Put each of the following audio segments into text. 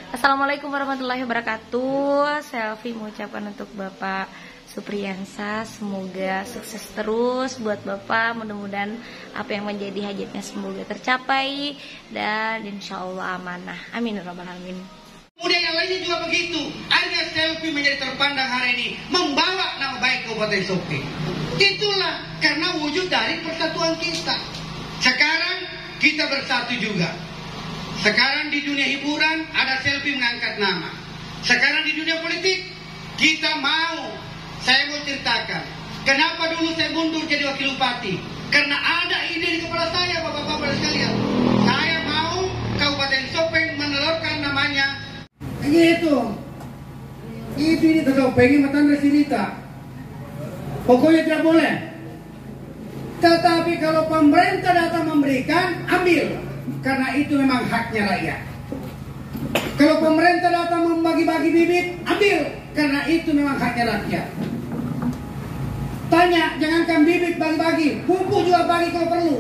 Assalamualaikum warahmatullahi wabarakatuh. Selfie mengucapkan untuk Bapak Supriyansa, semoga sukses terus buat Bapak. Mudah-mudahan apa yang menjadi hajatnya semoga tercapai dan insya Allah amanah. Amin ya rabbal alamin. Kemudian yang lainnya juga begitu. Akhirnya Selfie menjadi terpandang hari ini, membawa nama baik Kabupaten Sopeng. Itulah karena wujud dari persatuan kita. Sekarang kita bersatu juga. Sekarang di dunia hiburan ada Selfie mengangkat nama. Sekarang di dunia politik kita saya mau ceritakan kenapa dulu saya mundur jadi wakil bupati. Karena ada ide di kepala saya, bapak-bapak sekalian. Saya mau Kabupaten Sopeng menelurkan namanya. Gitu. Itu ini Sopeng matan resilita. Pokoknya tidak boleh. Tetapi kalau pemerintah datang memberikan, ambil. Karena itu memang haknya rakyat. Kalau pemerintah datang membagi-bagi bibit, ambil. Karena itu memang haknya rakyat. Tanya, jangankan bibit bagi-bagi, pupuk juga bagi kalau perlu.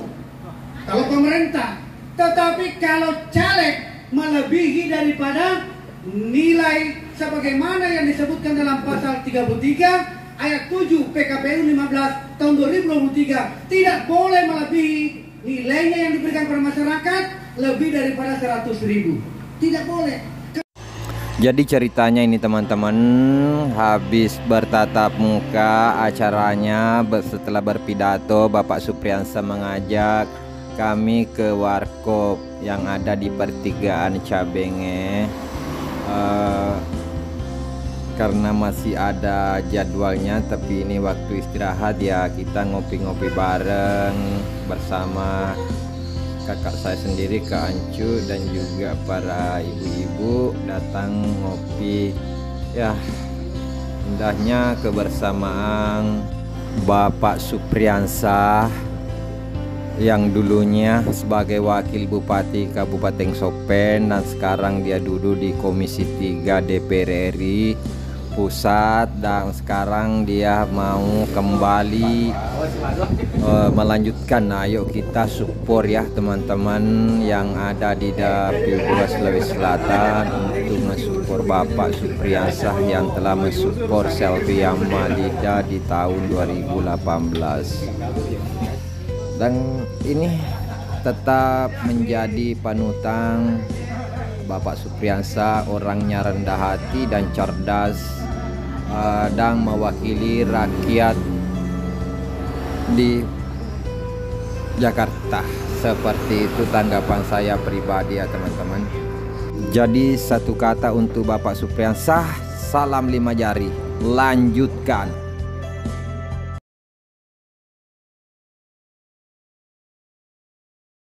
Kalau pemerintah. Tetapi kalau caleg melebihi daripada nilai sebagaimana yang disebutkan dalam pasal 33 ayat 7 PKPU 15 tahun 2023, tidak boleh melebihi nilainya yang diberikan kepada masyarakat lebih daripada 100.000. Tidak boleh. Jadi ceritanya ini teman-teman, habis bertatap muka acaranya, setelah berpidato Bapak Supriyansa mengajak kami ke warkop yang ada di pertigaan Cabenge. Karena masih ada jadwalnya, tapi ini waktu istirahat ya, kita ngopi-ngopi bareng bersama kakak saya sendiri, Kak Ancu, dan juga para ibu-ibu datang ngopi. Ya, indahnya kebersamaan Bapak Supriyansa yang dulunya sebagai wakil bupati Kabupaten Sopeng dan sekarang dia duduk di Komisi 3 DPR RI Pusat, dan sekarang dia mau kembali melanjutkan. Ayo kita support ya teman-teman yang ada di Dapil 2 Sulawesi Selatan untuk mensupport Bapak Supriyansa yang telah mensupport Selfie Yamalida di tahun 2018. Dan ini tetap menjadi panutan Bapak Supriyansa, orangnya rendah hati dan cerdas, dan mewakili rakyat di Jakarta. Seperti itu tanggapan saya pribadi ya teman-teman. Jadi satu kata untuk Bapak Supriyansa, salam 5 jari, lanjutkan.